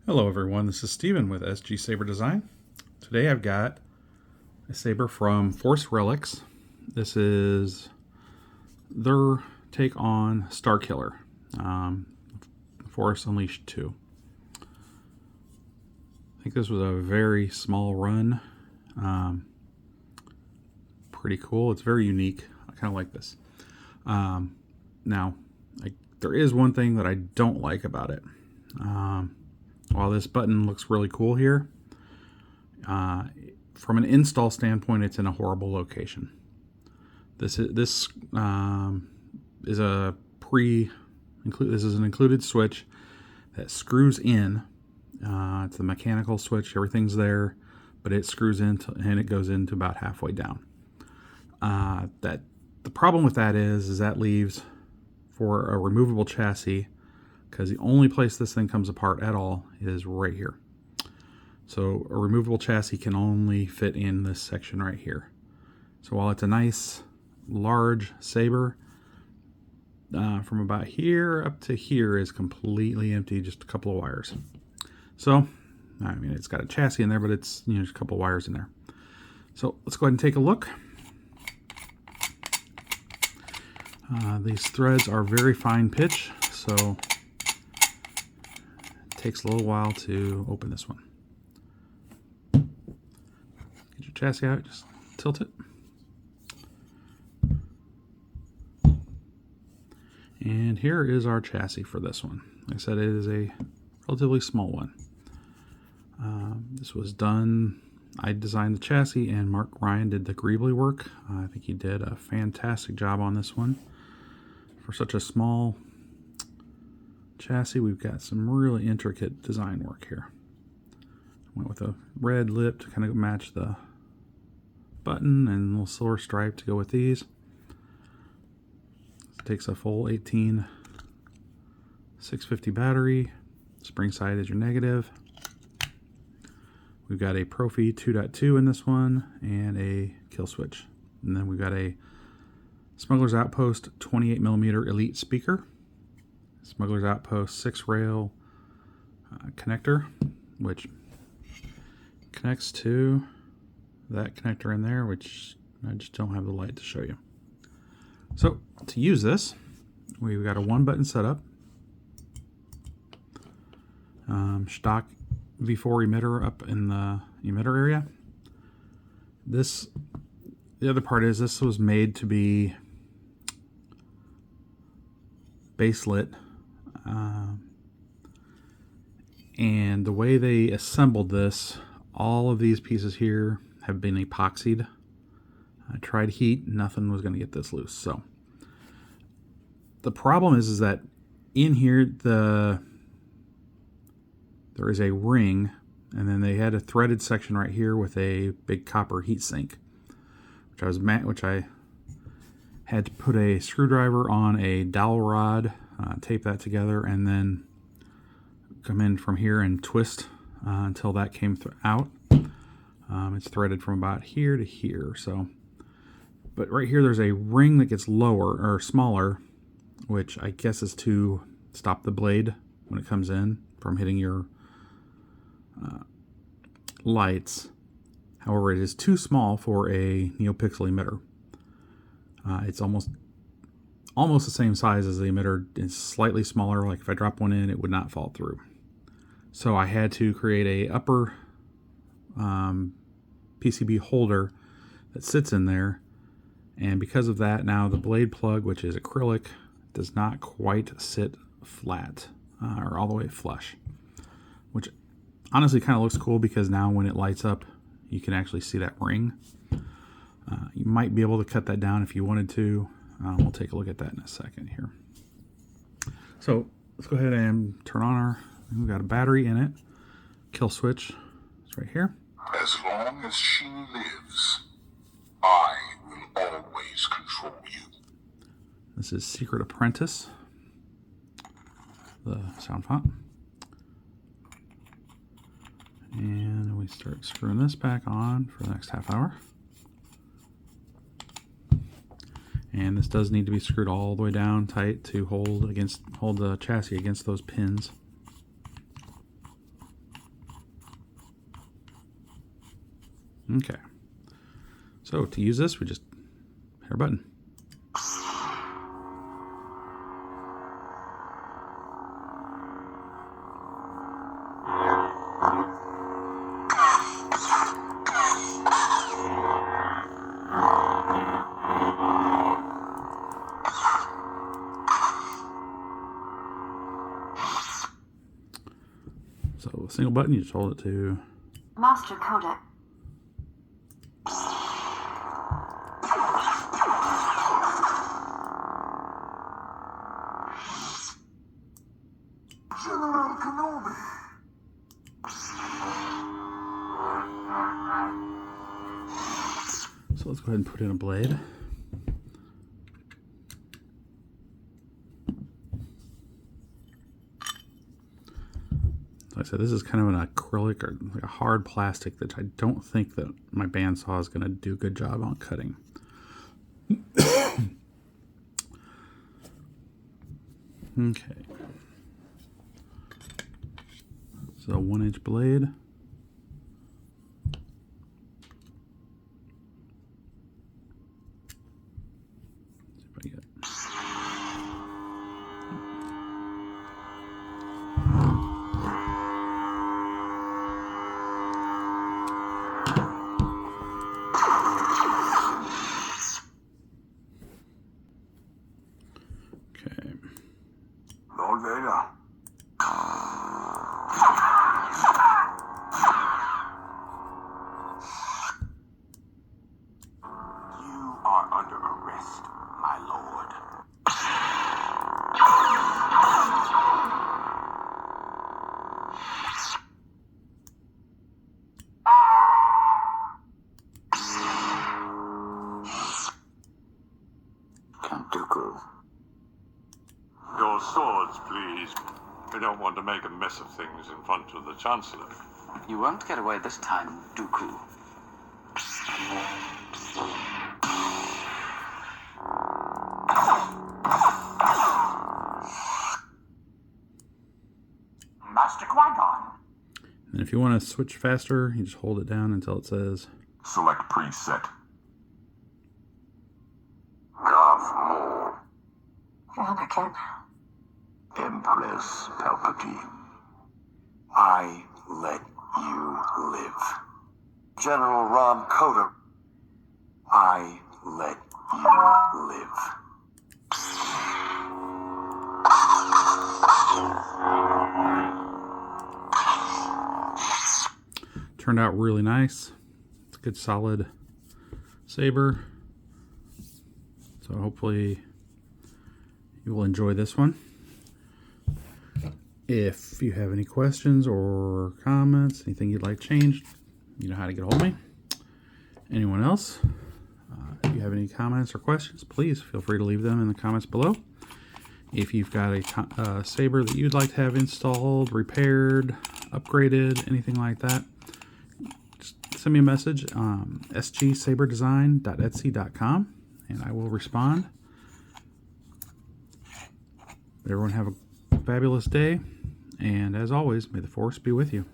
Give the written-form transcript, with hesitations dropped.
Hello everyone, this is Steven with SG Saber Design. Today I've got a saber from Force Relics. This is their take on Starkiller, Force Unleashed 2. I think this was a very small run. Pretty cool. It's very unique. I kind of like this. Now, there is one thing that I don't like about it. While this button looks really cool here, from an install standpoint, it's in a horrible location. This is an included switch that screws in. It's a mechanical switch. Everything's there, but it screws in and it goes into about halfway down. The problem with that is that leaves for a removable chassis, because the only place this thing comes apart at all is right here. So a removable chassis can only fit in this section right here. So while it's a nice large saber, from about here up to here is completely empty, just a couple of wires. So, I mean, it's got a chassis in there, but it's, just a couple of wires in there. So let's go ahead and take a look. These threads are very fine pitch, so it takes a little while to open this one. Get your chassis out, just tilt it. And here is our chassis for this one. Like I said, it is a relatively small one. This was done, I designed the chassis and Mark Ryan did the Greeblies work. I think he did a fantastic job on this one. For such a small chassis, we've got some really intricate design work here. Went with a red lip to kind of match the button and a little silver stripe to go with these. It takes a full 18 650 battery. Spring side is your negative. We've got a Proffie 2.2 in this one and a kill switch. And then we've got a Smugglers Outpost 28mm Elite speaker. Smugglers Outpost 6-rail connector, which connects to that connector in there, which I just don't have the light to show you. So to use this, we've got a 1-button setup. Shtok V4 emitter up in the emitter area. The other part is this was made to be baselit, and the way they assembled this, all of these pieces here have been epoxied. I tried heat, nothing was going to get this loose. So the problem is that in here there is a ring, and then they had a threaded section right here with a big copper heat sink, which I had to put a screwdriver on a dowel rod, tape that together, and then come in from here and twist until that came out. It's threaded from about here to here. So, but right here there's a ring that gets lower or smaller, which I guess is to stop the blade when it comes in from hitting your lights. However, it is too small for a NeoPixel emitter. It's almost the same size as the emitter. It's slightly smaller. Like if I drop one in, it would not fall through. So I had to create a upper PCB holder that sits in there. And because of that, now the blade plug, which is acrylic, does not quite sit flat or all the way flush, which honestly kind of looks cool, because now when it lights up, you can actually see that ring. You might be able to cut that down if you wanted to. We'll take a look at that in a second here. So let's go ahead and turn on we've got a battery in it. Kill switch is right here. As long as she lives, I will always control you. This is Secret Apprentice, the sound font. And we start screwing this back on for the next half hour. And this does need to be screwed all the way down tight to hold the chassis against those pins. Okay. So to use this, we just hit our button. So a single button, you just hold it to Master Codec. General Kenobi. So let's go ahead and put in a blade. Like I said, this is kind of an acrylic or like a hard plastic that I don't think that my bandsaw is going to do a good job on cutting. Okay. So 1-inch blade. See if I get it. Okay. Lord Vader. You are under arrest, my lord. Count Dooku. Your swords, please. We don't want to make a mess of things in front of the Chancellor. You won't get away this time, Dooku. Master Qui-Gon. And if you want to switch faster, you just hold it down until it says Select preset. Darth Maul. Anakin. Empress Palpatine. I let you live. General Ron Coder. I let you live. turned out really nice. It's a good solid saber. So hopefully you will enjoy this one. If you have any questions or comments, anything you'd like changed, you know how to get a hold of me. Anyone else? If you have any comments or questions, please feel free to leave them in the comments below. If you've got a saber that you'd like to have installed, repaired, upgraded, anything like that, just send me a message on sgsaberdesign.etsy.com and I will respond. Everyone have a fabulous day, and as always, may the Force be with you.